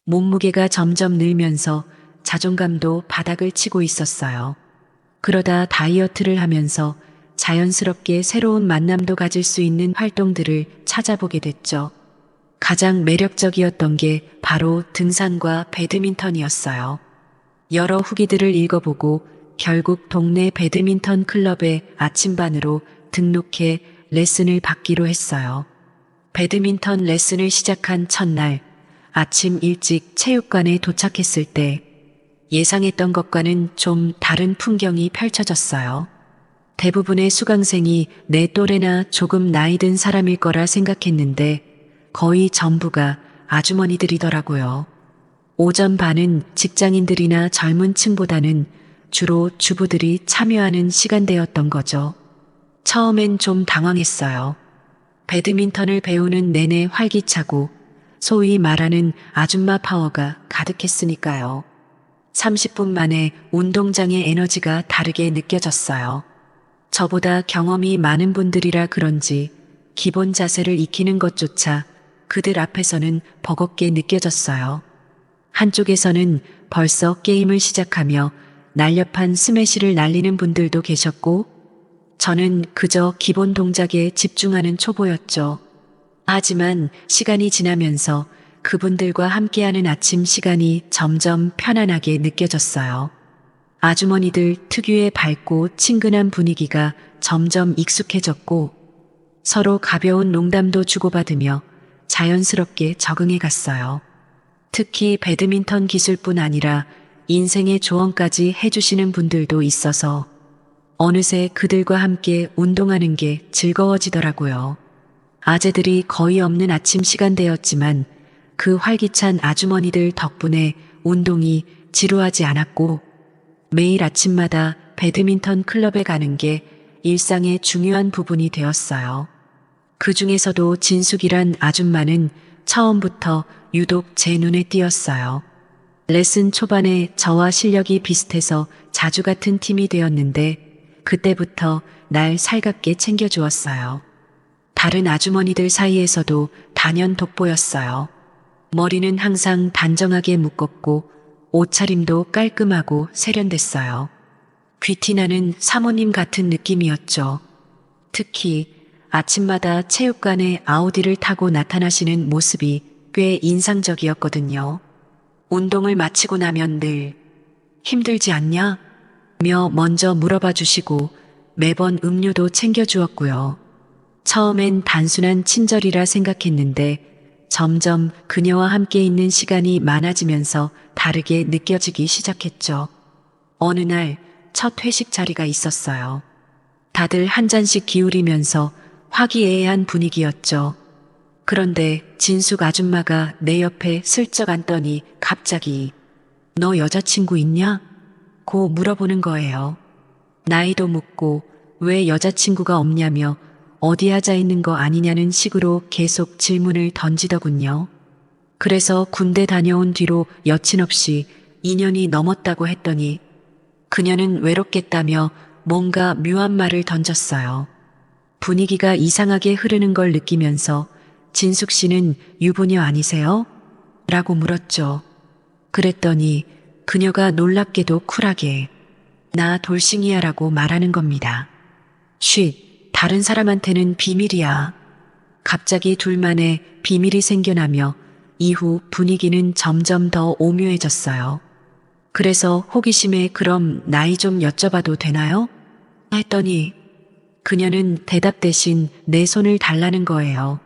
몸무게가 점점 늘면서 자존감도 바닥을 치고 있었어요. 그러다 다이어트를 하면서 자연스럽게 새로운 만남도 가질 수 있는 활동들을 찾아보게 됐죠. 가장 매력적이었던 게 바로 등산과 배드민턴이었어요. 여러 후기들을 읽어보고 결국 동네 배드민턴 클럽의 아침반으로 등록해 레슨을 받기로 했어요. 배드민턴 레슨을 시작한 첫날, 아침 일찍 체육관에 도착했을 때 예상했던 것과는 좀 다른 풍경이 펼쳐졌어요. 대부분의 수강생이 내 또래나 조금 나이 든 사람일 거라 생각했는데 거의 전부가 아주머니들이더라고요. 오전 반은 직장인들이나 젊은 층보다는 주로 주부들이 참여하는 시간대였던 거죠. 처음엔 좀 당황했어요. 배드민턴을 배우는 내내 활기차고 소위 말하는 아줌마 파워가 가득했으니까요. 30분 만에 운동장의 에너지가 다르게 느껴졌어요. 저보다 경험이 많은 분들이라 그런지 기본 자세를 익히는 것조차 그들 앞에서는 버겁게 느껴졌어요. 한쪽에서는 벌써 게임을 시작하며 날렵한 스매시를 날리는 분들도 계셨고 저는 그저 기본 동작에 집중하는 초보였죠. 하지만 시간이 지나면서 그분들과 함께하는 아침 시간이 점점 편안하게 느껴졌어요. 아주머니들 특유의 밝고 친근한 분위기가 점점 익숙해졌고 서로 가벼운 농담도 주고받으며 자연스럽게 적응해 갔어요. 특히 배드민턴 기술뿐 아니라 인생의 조언까지 해주시는 분들도 있어서 어느새 그들과 함께 운동하는 게 즐거워지더라고요. 아재들이 거의 없는 아침 시간대였지만 그 활기찬 아주머니들 덕분에 운동이 지루하지 않았고 매일 아침마다 배드민턴 클럽에 가는 게 일상의 중요한 부분이 되었어요. 그 중에서도 진숙이란 아줌마는 처음부터 유독 제 눈에 띄었어요. 레슨 초반에 저와 실력이 비슷해서 자주 같은 팀이 되었는데 그때부터 날 살갑게 챙겨주었어요. 다른 아주머니들 사이에서도 단연 돋보였어요. 머리는 항상 단정하게 묶었고 옷차림도 깔끔하고 세련됐어요. 귀티나는 사모님 같은 느낌이었죠. 특히 아침마다 체육관에 아우디를 타고 나타나시는 모습이 꽤 인상적이었거든요. 운동을 마치고 나면 늘 힘들지 않냐? 며 먼저 물어봐 주시고 매번 음료도 챙겨주었고요. 처음엔 단순한 친절이라 생각했는데 점점 그녀와 함께 있는 시간이 많아지면서 다르게 느껴지기 시작했죠. 어느 날 첫 회식 자리가 있었어요. 다들 한 잔씩 기울이면서 화기애애한 분위기였죠. 그런데 진숙 아줌마가 내 옆에 슬쩍 앉더니 갑자기 너 여자친구 있냐? 고 물어보는 거예요. 나이도 묻고 왜 여자친구가 없냐며 어디 하자 있는 거 아니냐는 식으로 계속 질문을 던지더군요. 그래서 군대 다녀온 뒤로 여친 없이 2년이 넘었다고 했더니 그녀는 외롭겠다며 뭔가 묘한 말을 던졌어요. 분위기가 이상하게 흐르는 걸 느끼면서 진숙 씨는 유부녀 아니세요? 라고 물었죠. 그랬더니 그녀가 놀랍게도 쿨하게 나 돌싱이야 라고 말하는 겁니다. 쉿, 다른 사람한테는 비밀이야. 갑자기 둘만의 비밀이 생겨나며 이후 분위기는 점점 더 오묘해졌어요. 그래서 호기심에 그럼 나이 좀 여쭤봐도 되나요? 했더니 그녀는 대답 대신 내 손을 달라는 거예요.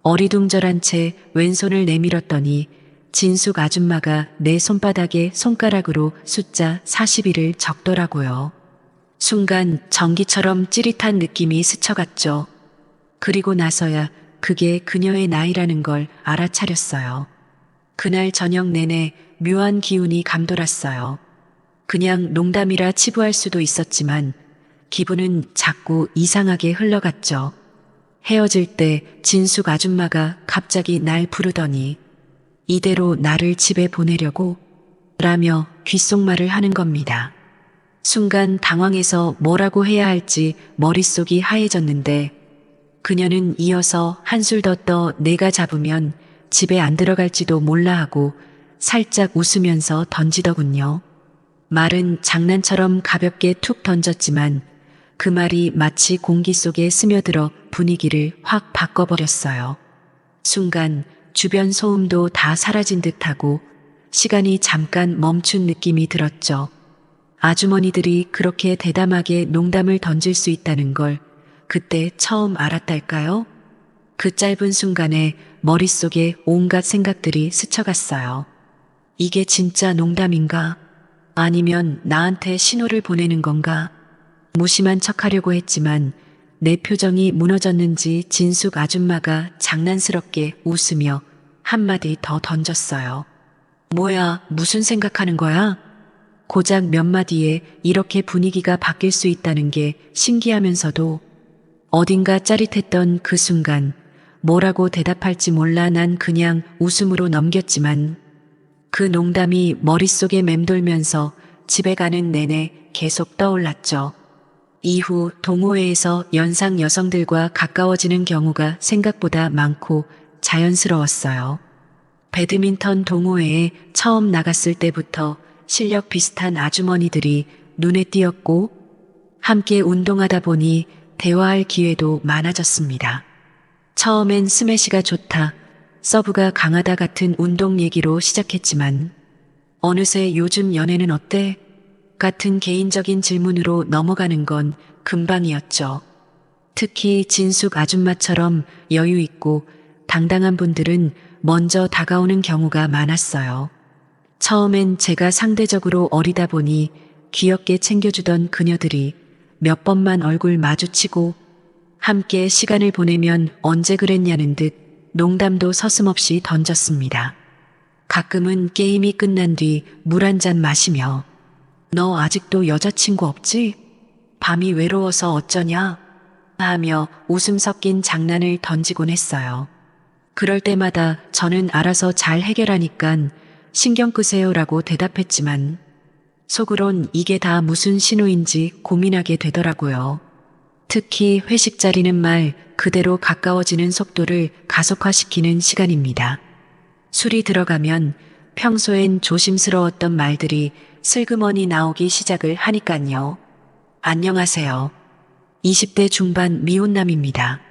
어리둥절한 채 왼손을 내밀었더니 진숙 아줌마가 내 손바닥에 손가락으로 숫자 41을 적더라고요. 순간 전기처럼 찌릿한 느낌이 스쳐갔죠. 그리고 나서야 그게 그녀의 나이라는 걸 알아차렸어요. 그날 저녁 내내 묘한 기운이 감돌았어요. 그냥 농담이라 치부할 수도 있었지만 기분은 자꾸 이상하게 흘러갔죠. 헤어질 때 진숙 아줌마가 갑자기 날 부르더니 이대로 나를 집에 보내려고? 라며 귓속말을 하는 겁니다. 순간 당황해서 뭐라고 해야 할지 머릿속이 하얘졌는데 그녀는 이어서 한술 더 떠 내가 잡으면 집에 안 들어갈지도 몰라 하고 살짝 웃으면서 던지더군요. 말은 장난처럼 가볍게 툭 던졌지만 그 말이 마치 공기 속에 스며들어 분위기를 확 바꿔버렸어요. 순간 주변 소음도 다 사라진 듯하고 시간이 잠깐 멈춘 느낌이 들었죠. 아주머니들이 그렇게 대담하게 농담을 던질 수 있다는 걸 그때 처음 알았달까요? 그 짧은 순간에 머릿속에 온갖 생각들이 스쳐갔어요. 이게 진짜 농담인가? 아니면 나한테 신호를 보내는 건가? 무심한 척하려고 했지만 내 표정이 무너졌는지 진숙 아줌마가 장난스럽게 웃으며 한마디 더 던졌어요. 뭐야, 무슨 생각하는 거야? 고작 몇 마디에 이렇게 분위기가 바뀔 수 있다는 게 신기하면서도 어딘가 짜릿했던 그 순간 뭐라고 대답할지 몰라 난 그냥 웃음으로 넘겼지만 그 농담이 머릿속에 맴돌면서 집에 가는 내내 계속 떠올랐죠. 이후 동호회에서 연상 여성들과 가까워지는 경우가 생각보다 많고 자연스러웠어요. 배드민턴 동호회에 처음 나갔을 때부터 실력 비슷한 아주머니들이 눈에 띄었고 함께 운동하다 보니 대화할 기회도 많아졌습니다. 처음엔 스매시가 좋다, 서브가 강하다 같은 운동 얘기로 시작했지만 어느새 요즘 연애는 어때? 같은 개인적인 질문으로 넘어가는 건 금방이었죠. 특히 진숙 아줌마처럼 여유 있고 당당한 분들은 먼저 다가오는 경우가 많았어요. 처음엔 제가 상대적으로 어리다 보니 귀엽게 챙겨주던 그녀들이 몇 번만 얼굴 마주치고 함께 시간을 보내면 언제 그랬냐는 듯 농담도 서슴없이 던졌습니다. 가끔은 게임이 끝난 뒤 물 한 잔 마시며 너 아직도 여자친구 없지? 밤이 외로워서 어쩌냐? 하며 웃음 섞인 장난을 던지곤 했어요. 그럴 때마다 저는 알아서 잘 해결하니깐 신경 끄세요라고 대답했지만 속으론 이게 다 무슨 신호인지 고민하게 되더라고요. 특히 회식 자리는 말 그대로 가까워지는 속도를 가속화시키는 시간입니다. 술이 들어가면 평소엔 조심스러웠던 말들이 슬그머니 나오기 시작을 하니깐요. 안녕하세요. 20대 중반 미혼남입니다.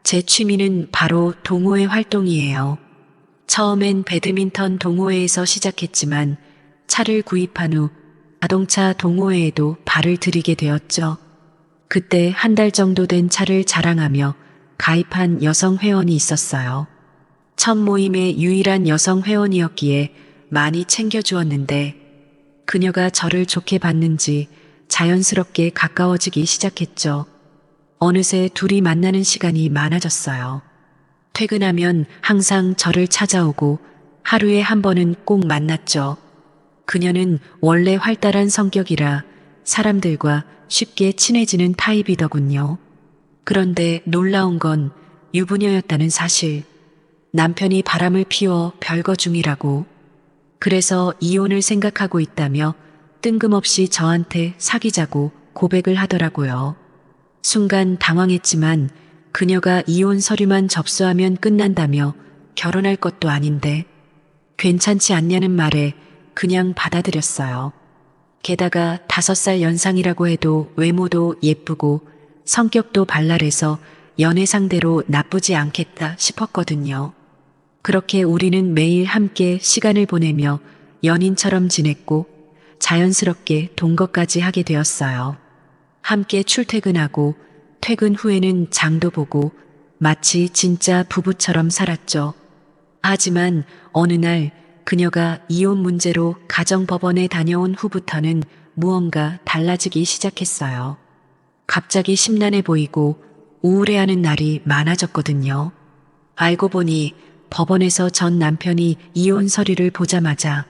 제 취미는 바로 동호회 활동이에요. 처음엔 배드민턴 동호회에서 시작했지만 차를 구입한 후 자동차 동호회에도 발을 들이게 되었죠. 그때 한 달 정도 된 차를 자랑하며 가입한 여성 회원이 있었어요. 첫 모임의 유일한 여성 회원이었기에 많이 챙겨주었는데 그녀가 저를 좋게 봤는지 자연스럽게 가까워지기 시작했죠. 어느새 둘이 만나는 시간이 많아졌어요. 퇴근하면 항상 저를 찾아오고 하루에 한 번은 꼭 만났죠. 그녀는 원래 활달한 성격이라 사람들과 쉽게 친해지는 타입이더군요. 그런데 놀라운 건 유부녀였다는 사실. 남편이 바람을 피워 별거 중이라고. 그래서 이혼을 생각하고 있다며 뜬금없이 저한테 사귀자고 고백을 하더라고요. 순간 당황했지만 그녀가 이혼 서류만 접수하면 끝난다며 결혼할 것도 아닌데 괜찮지 않냐는 말에 그냥 받아들였어요. 게다가 5살 연상이라고 해도 외모도 예쁘고 성격도 발랄해서 연애 상대로 나쁘지 않겠다 싶었거든요. 그렇게 우리는 매일 함께 시간을 보내며 연인처럼 지냈고 자연스럽게 동거까지 하게 되었어요. 함께 출퇴근하고 퇴근 후에는 장도 보고 마치 진짜 부부처럼 살았죠. 하지만 어느 날 그녀가 이혼 문제로 가정법원에 다녀온 후부터는 무언가 달라지기 시작했어요. 갑자기 심란해 보이고 우울해하는 날이 많아졌거든요. 알고 보니 법원에서 전 남편이 이혼 서류를 보자마자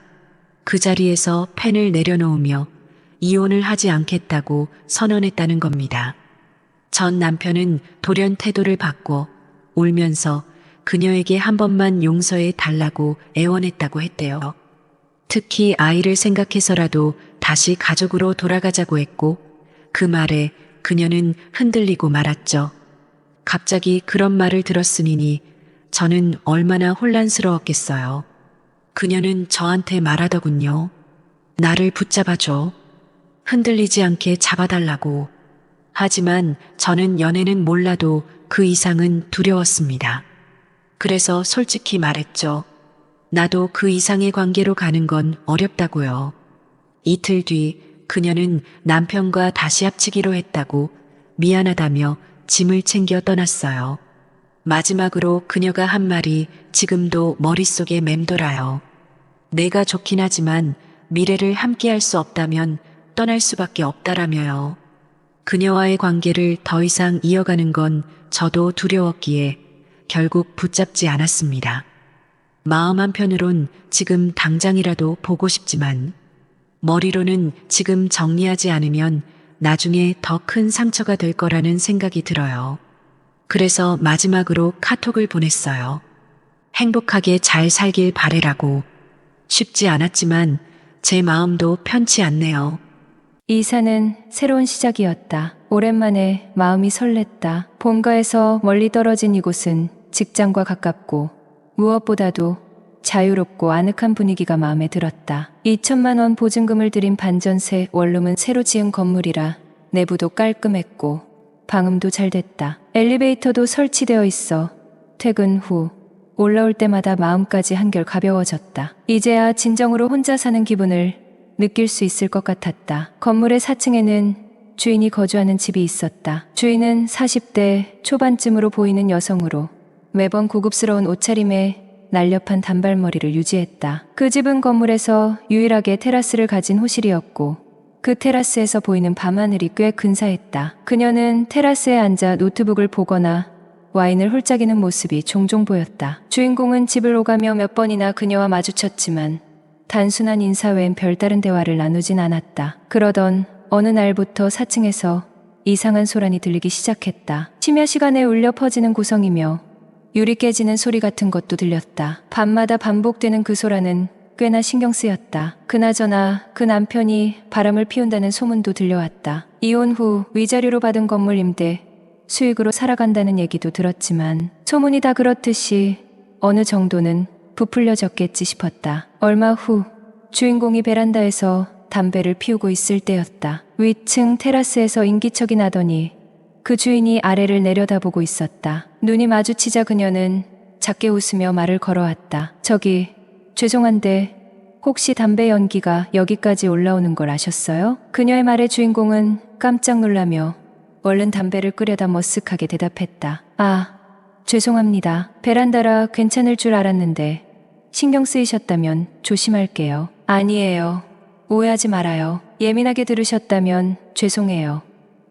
그 자리에서 펜을 내려놓으며 이혼을 하지 않겠다고 선언했다는 겁니다. 전 남편은 돌연 태도를 바꿔 울면서 그녀에게 한 번만 용서해 달라고 애원했다고 했대요. 특히 아이를 생각해서라도 다시 가족으로 돌아가자고 했고 그 말에 그녀는 흔들리고 말았죠. 갑자기 그런 말을 들었으니 저는 얼마나 혼란스러웠겠어요. 그녀는 저한테 말하더군요. 나를 붙잡아줘. 흔들리지 않게 잡아달라고. 하지만 저는 연애는 몰라도 그 이상은 두려웠습니다. 그래서 솔직히 말했죠. 나도 그 이상의 관계로 가는 건 어렵다고요. 이틀 뒤 그녀는 남편과 다시 합치기로 했다고 미안하다며 짐을 챙겨 떠났어요. 마지막으로 그녀가 한 말이 지금도 머릿속에 맴돌아요. 내가 좋긴 하지만 미래를 함께할 수 없다면 떠날 수밖에 없다라며요. 그녀와의 관계를 더 이상 이어가는 건 저도 두려웠기에 결국 붙잡지 않았습니다. 마음 한편으론 지금 당장이라도 보고 싶지만 머리로는 지금 정리하지 않으면 나중에 더 큰 상처가 될 거라는 생각이 들어요. 그래서 마지막으로 카톡을 보냈어요. 행복하게 잘 살길 바래라고. 쉽지 않았지만 제 마음도 편치 않네요. 이사는 새로운 시작이었다. 오랜만에 마음이 설렜다. 본가에서 멀리 떨어진 이곳은 직장과 가깝고 무엇보다도 자유롭고 아늑한 분위기가 마음에 들었다. 2천만 원 보증금을 들인 반전세 원룸은 새로 지은 건물이라 내부도 깔끔했고 방음도 잘 됐다. 엘리베이터도 설치되어 있어 퇴근 후 올라올 때마다 마음까지 한결 가벼워졌다. 이제야 진정으로 혼자 사는 기분을 느낄 수 있을 것 같았다. 건물의 4층에는 주인이 거주하는 집이 있었다. 주인은 40대 초반쯤으로 보이는 여성으로 매번 고급스러운 옷차림에 날렵한 단발머리를 유지했다. 그 집은 건물에서 유일하게 테라스를 가진 호실이었고 그 테라스에서 보이는 밤하늘이 꽤 근사했다. 그녀는 테라스에 앉아 노트북을 보거나 와인을 홀짝이는 모습이 종종 보였다. 주인공은 집을 오가며 몇 번이나 그녀와 마주쳤지만 단순한 인사 외엔 별다른 대화를 나누진 않았다. 그러던 어느 날부터 4층에서 이상한 소란이 들리기 시작했다. 심야 시간에 울려 퍼지는 고성이며 유리 깨지는 소리 같은 것도 들렸다. 밤마다 반복되는 그 소란은 꽤나 신경 쓰였다. 그나저나 그 남편이 바람을 피운다는 소문도 들려왔다. 이혼 후 위자료로 받은 건물 임대 수익으로 살아간다는 얘기도 들었지만 소문이 다 그렇듯이 어느 정도는 부풀려졌겠지 싶었다. 얼마 후 주인공이 베란다에서 담배를 피우고 있을 때였다. 위층 테라스에서 인기척이 나더니 그 주인이 아래를 내려다보고 있었다. 눈이 마주치자 그녀는 작게 웃으며 말을 걸어왔다. 저기, 죄송한데 혹시 담배 연기가 여기까지 올라오는 걸 아셨어요? 그녀의 말에 주인공은 깜짝 놀라며 얼른 담배를 끄려다 머쓱하게 대답했다. 아, 죄송합니다. 베란다라 괜찮을 줄 알았는데 신경 쓰이셨다면 조심할게요. 아니에요. 오해하지 말아요. 예민하게 들으셨다면 죄송해요.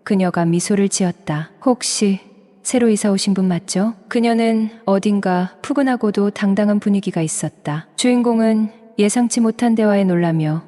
그녀가 미소를 지었다. 혹시 새로 이사 오신 분 맞죠? 그녀는 어딘가 푸근하고도 당당한 분위기가 있었다. 주인공은 예상치 못한 대화에 놀라며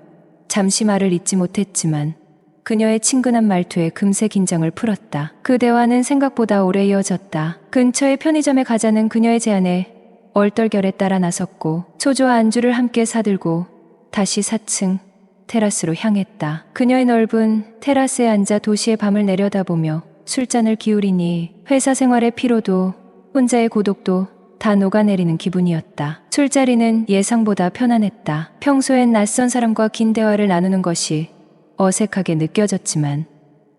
잠시 말을 잇지 못했지만 그녀의 친근한 말투에 금세 긴장을 풀었다. 그 대화는 생각보다 오래 이어졌다. 근처의 편의점에 가자는 그녀의 제안에 얼떨결에 따라 나섰고 소주와 안주를 함께 사들고 다시 4층 테라스로 향했다. 그녀의 넓은 테라스에 앉아 도시의 밤을 내려다보며 술잔을 기울이니 회사 생활의 피로도 혼자의 고독도 다 녹아내리는 기분이었다. 술자리는 예상보다 편안했다. 평소엔 낯선 사람과 긴 대화를 나누는 것이 어색하게 느껴졌지만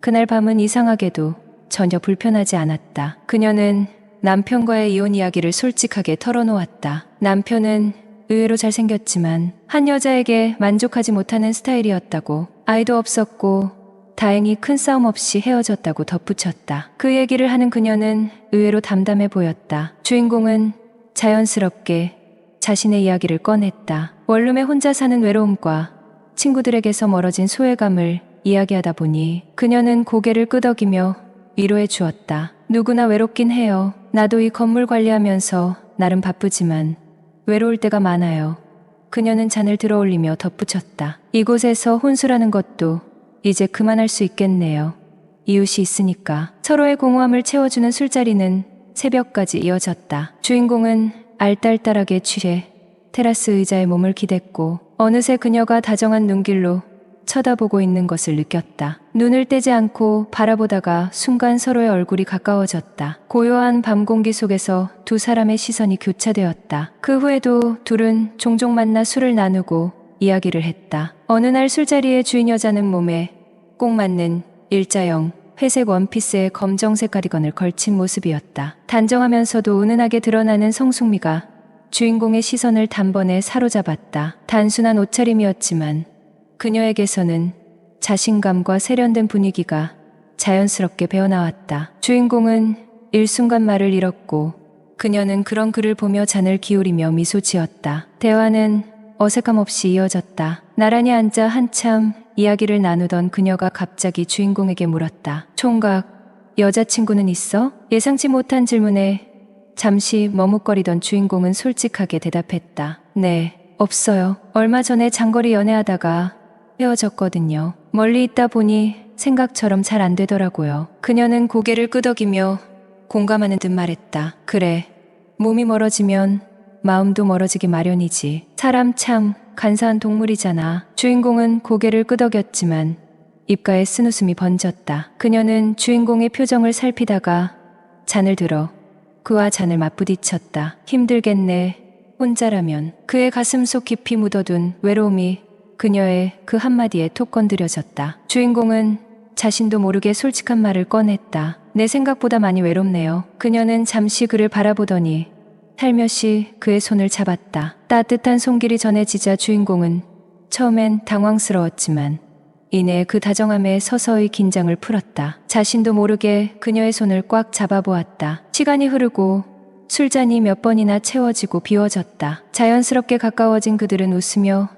그날 밤은 이상하게도 전혀 불편하지 않았다. 그녀는 남편과의 이혼 이야기를 솔직하게 털어놓았다. 남편은 의외로 잘생겼지만 한 여자에게 만족하지 못하는 스타일이었다고, 아이도 없었고 다행히 큰 싸움 없이 헤어졌다고 덧붙였다. 그 얘기를 하는 그녀는 의외로 담담해 보였다. 주인공은 자연스럽게 자신의 이야기를 꺼냈다. 원룸에 혼자 사는 외로움과 친구들에게서 멀어진 소외감을 이야기하다 보니 그녀는 고개를 끄덕이며 위로해 주었다. 누구나 외롭긴 해요. 나도 이 건물 관리하면서 나름 바쁘지만 외로울 때가 많아요. 그녀는 잔을 들어올리며 덧붙였다. 이곳에서 혼술하는 것도 이제 그만할 수 있겠네요. 이웃이 있으니까. 서로의 공허함을 채워주는 술자리는 새벽까지 이어졌다. 주인공은 알딸딸하게 취해 테라스 의자에 몸을 기댔고 어느새 그녀가 다정한 눈길로 쳐다보고 있는 것을 느꼈다. 눈을 떼지 않고 바라보다가 순간 서로의 얼굴이 가까워졌다. 고요한 밤 공기 속에서 두 사람의 시선이 교차되었다. 그 후에도 둘은 종종 만나 술을 나누고 이야기를 했다. 어느 날 술자리에 주인 여자는 몸에 꼭 맞는 일자형 회색 원피스에 검정색 가디건을 걸친 모습이었다. 단정하면서도 은은하게 드러나는 성숙미가 주인공의 시선을 단번에 사로잡았다. 단순한 옷차림이었지만 그녀에게서는 자신감과 세련된 분위기가 자연스럽게 배어나왔다. 주인공은 일순간 말을 잃었고 그녀는 그런 그를 보며 잔을 기울이며 미소 지었다. 대화는 어색함 없이 이어졌다. 나란히 앉아 한참 이야기를 나누던 그녀가 갑자기 주인공에게 물었다. 총각, 여자친구는 있어? 예상치 못한 질문에 잠시 머뭇거리던 주인공은 솔직하게 대답했다. 네, 없어요. 얼마 전에 장거리 연애하다가 헤어졌거든요. 멀리 있다 보니 생각처럼 잘 안 되더라고요. 그녀는 고개를 끄덕이며 공감하는 듯 말했다. 그래, 몸이 멀어지면 마음도 멀어지기 마련이지. 사람 참 간사한 동물이잖아. 주인공은 고개를 끄덕였지만 입가에 쓴웃음이 번졌다. 그녀는 주인공의 표정을 살피다가 잔을 들어 그와 잔을 맞부딪혔다. 힘들겠네. 혼자라면. 그의 가슴속 깊이 묻어둔 외로움이 그녀의 그 한마디에 톡 건드려졌다. 주인공은 자신도 모르게 솔직한 말을 꺼냈다. 내 생각보다 많이 외롭네요. 그녀는 잠시 그를 바라보더니 살며시 그의 손을 잡았다. 따뜻한 손길이 전해지자 주인공은 처음엔 당황스러웠지만 이내 그 다정함에 서서히 긴장을 풀었다. 자신도 모르게 그녀의 손을 꽉 잡아보았다. 시간이 흐르고 술잔이 몇 번이나 채워지고 비워졌다. 자연스럽게 가까워진 그들은 웃으며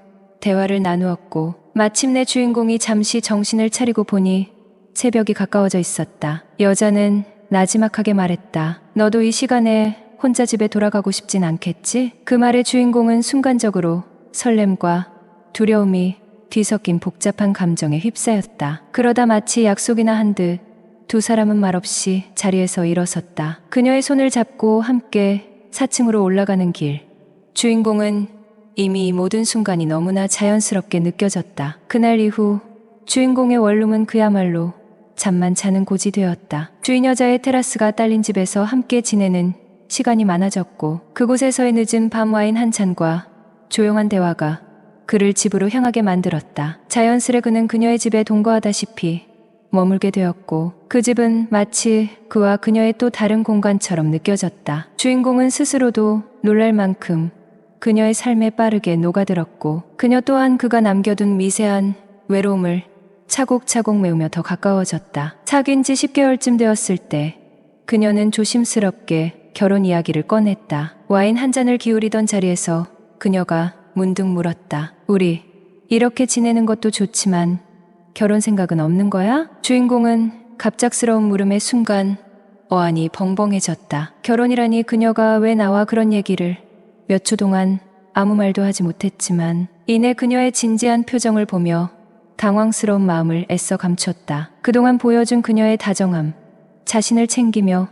대화를 나누었고 마침내 주인공이 잠시 정신을 차리고 보니 새벽이 가까워져 있었다. 여자는 나지막하게 말했다. 너도 이 시간에 혼자 집에 돌아가고 싶진 않겠지? 그 말에 주인공은 순간적으로 설렘과 두려움이 뒤섞인 복잡한 감정에 휩싸였다. 그러다 마치 약속이나 한 듯 두 사람은 말없이 자리에서 일어섰다. 그녀의 손을 잡고 함께 4층으로 올라가는 길. 주인공은 이미 이 모든 순간이 너무나 자연스럽게 느껴졌다. 그날 이후 주인공의 원룸은 그야말로 잠만 자는 곳이 되었다. 주인 여자의 테라스가 딸린 집에서 함께 지내는 시간이 많아졌고 그곳에서의 늦은 밤 와인 한 잔과 조용한 대화가 그를 집으로 향하게 만들었다. 자연스레 그는 그녀의 집에 동거하다시피 머물게 되었고 그 집은 마치 그와 그녀의 또 다른 공간처럼 느껴졌다. 주인공은 스스로도 놀랄 만큼 그녀의 삶에 빠르게 녹아들었고 그녀 또한 그가 남겨둔 미세한 외로움을 차곡차곡 메우며 더 가까워졌다. 사귄 지 10개월쯤 되었을 때 그녀는 조심스럽게 결혼 이야기를 꺼냈다. 와인 한 잔을 기울이던 자리에서 그녀가 문득 물었다. 우리 이렇게 지내는 것도 좋지만 결혼 생각은 없는 거야? 주인공은 갑작스러운 물음의 순간 어안이 벙벙해졌다. 결혼이라니 그녀가 왜 나와 그런 얘기를. 몇 초 동안 아무 말도 하지 못했지만 이내 그녀의 진지한 표정을 보며 당황스러운 마음을 애써 감췄다. 그동안 보여준 그녀의 다정함, 자신을 챙기며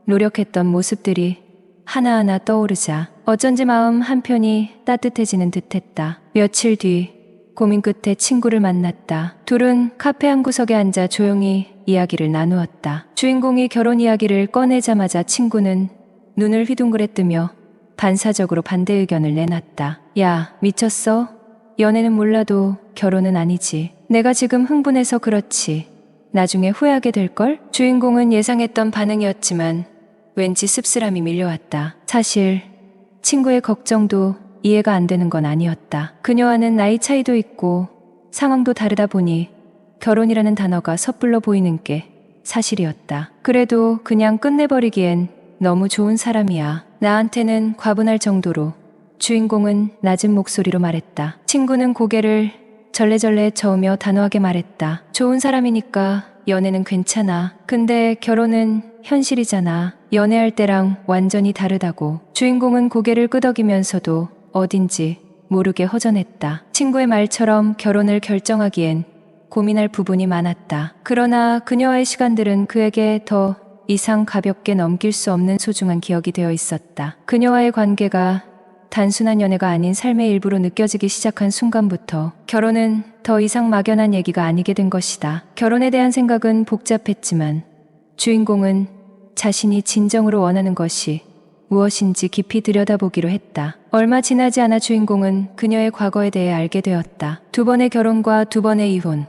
노력했던 모습들이 하나하나 떠오르자 어쩐지 마음 한편이 따뜻해지는 듯했다. 며칠 뒤 고민 끝에 친구를 만났다. 둘은 카페 한 구석에 앉아 조용히 이야기를 나누었다. 주인공이 결혼 이야기를 꺼내자마자 친구는 눈을 휘둥그레 뜨며 반사적으로 반대 의견을 내놨다. 야, 미쳤어? 연애는 몰라도 결혼은 아니지. 내가 지금 흥분해서 그렇지. 나중에 후회하게 될걸? 주인공은 예상했던 반응이었지만 왠지 씁쓸함이 밀려왔다. 사실 친구의 걱정도 이해가 안 되는 건 아니었다. 그녀와는 나이 차이도 있고 상황도 다르다 보니 결혼이라는 단어가 섣불러 보이는 게 사실이었다. 그래도 그냥 끝내버리기엔 너무 좋은 사람이야. 나한테는 과분할 정도로. 주인공은 낮은 목소리로 말했다. 친구는 고개를 절레절레 저으며 단호하게 말했다. 좋은 사람이니까 연애는 괜찮아. 근데 결혼은 현실이잖아. 연애할 때랑 완전히 다르다고. 주인공은 고개를 끄덕이면서도 어딘지 모르게 허전했다. 친구의 말처럼 결혼을 결정하기엔 고민할 부분이 많았다. 그러나 그녀와의 시간들은 그에게 더 이상 가볍게 넘길 수 없는 소중한 기억이 되어 있었다. 그녀와의 관계가 단순한 연애가 아닌 삶의 일부로 느껴지기 시작한 순간부터 결혼은 더 이상 막연한 얘기가 아니게 된 것이다. 결혼에 대한 생각은 복잡했지만 주인공은 자신이 진정으로 원하는 것이 무엇인지 깊이 들여다보기로 했다. 얼마 지나지 않아 주인공은 그녀의 과거에 대해 알게 되었다. 2번의 결혼과 2번의 이혼,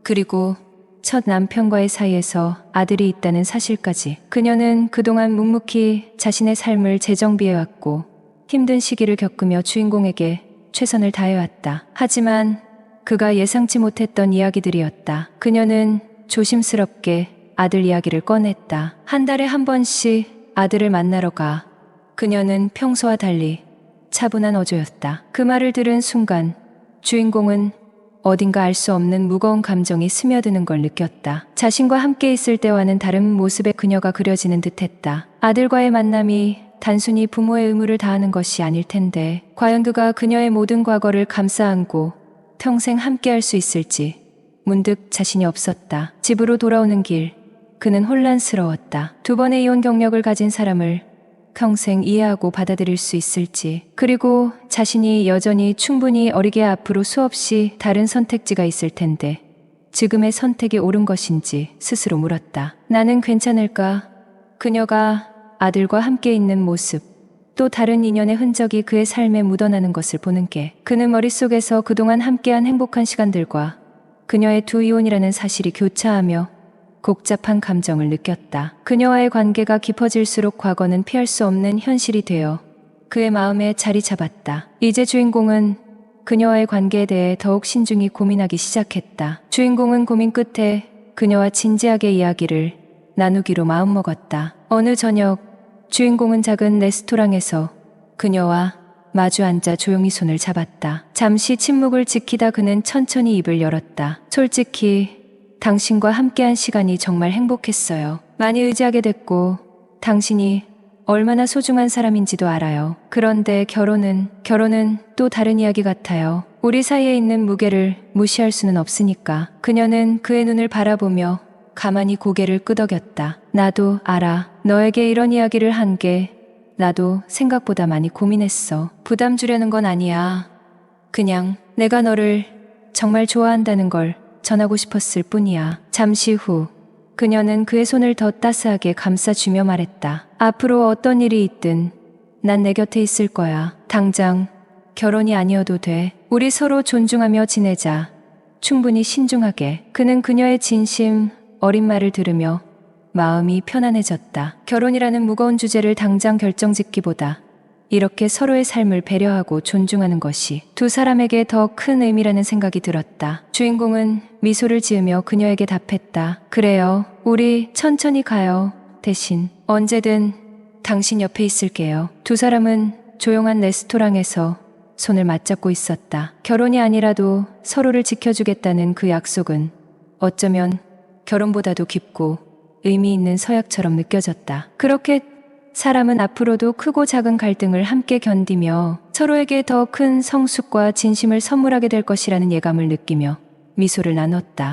그리고 첫 남편과의 사이에서 아들이 있다는 사실까지. 그녀는 그동안 묵묵히 자신의 삶을 재정비해왔고 힘든 시기를 겪으며 주인공에게 최선을 다해왔다. 하지만 그가 예상치 못했던 이야기들이었다. 그녀는 조심스럽게 아들 이야기를 꺼냈다. 한 달에 한 번씩 아들을 만나러 가. 그녀는 평소와 달리 차분한 어조였다. 그 말을 들은 순간 주인공은 어딘가 알 수 없는 무거운 감정이 스며드는 걸 느꼈다. 자신과 함께 있을 때와는 다른 모습의 그녀가 그려지는 듯했다. 아들과의 만남이 단순히 부모의 의무를 다하는 것이 아닐 텐데 과연 그가 그녀의 모든 과거를 감싸 안고 평생 함께할 수 있을지 문득 자신이 없었다. 집으로 돌아오는 길, 그는 혼란스러웠다. 2번의 이혼 경력을 가진 사람을 평생 이해하고 받아들일 수 있을지, 그리고 자신이 여전히 충분히 어리게 앞으로 수없이 다른 선택지가 있을 텐데 지금의 선택이 옳은 것인지 스스로 물었다. 나는 괜찮을까? 그녀가 아들과 함께 있는 모습, 또 다른 인연의 흔적이 그의 삶에 묻어나는 것을 보는 게 그는 머릿속에서 그동안 함께한 행복한 시간들과 그녀의 2 이혼이라는 사실이 교차하며 복잡한 감정을 느꼈다. 그녀와의 관계가 깊어질수록 과거는 피할 수 없는 현실이 되어 그의 마음에 자리 잡았다. 이제 주인공은 그녀와의 관계에 대해 더욱 신중히 고민하기 시작했다. 주인공은 고민 끝에 그녀와 진지하게 이야기를 나누기로 마음먹었다. 어느 저녁 주인공은 작은 레스토랑에서 그녀와 마주 앉아 조용히 손을 잡았다. 잠시 침묵을 지키다 그는 천천히 입을 열었다. 솔직히 당신과 함께한 시간이 정말 행복했어요. 많이 의지하게 됐고 당신이 얼마나 소중한 사람인지도 알아요. 그런데 결혼은 또 다른 이야기 같아요. 우리 사이에 있는 무게를 무시할 수는 없으니까. 그녀는 그의 눈을 바라보며 가만히 고개를 끄덕였다. 나도 알아. 너에게 이런 이야기를 한 게 나도 생각보다 많이 고민했어. 부담 주려는 건 아니야. 그냥 내가 너를 정말 좋아한다는 걸 전하고 싶었을 뿐이야. 잠시 후 그녀는 그의 손을 더 따스하게 감싸주며 말했다. 앞으로 어떤 일이 있든 난 내 곁에 있을 거야. 당장 결혼이 아니어도 돼. 우리 서로 존중하며 지내자. 충분히 신중하게. 그는 그녀의 진심 어린 말을 들으며 마음이 편안해졌다. 결혼이라는 무거운 주제를 당장 결정짓기보다 이렇게 서로의 삶을 배려하고 존중하는 것이 2 사람에게 더 큰 의미라는 생각이 들었다. 주인공은 미소를 지으며 그녀에게 답했다. 그래요. 우리 천천히 가요. 대신 언제든 당신 옆에 있을게요. 2 사람은 조용한 레스토랑에서 손을 맞잡고 있었다. 결혼이 아니라도 서로를 지켜주겠다는 그 약속은 어쩌면 결혼보다도 깊고 의미 있는 서약처럼 느껴졌다. 그렇게 사람은 앞으로도 크고 작은 갈등을 함께 견디며 서로에게 더 큰 성숙과 진심을 선물하게 될 것이라는 예감을 느끼며 미소를 나눴다.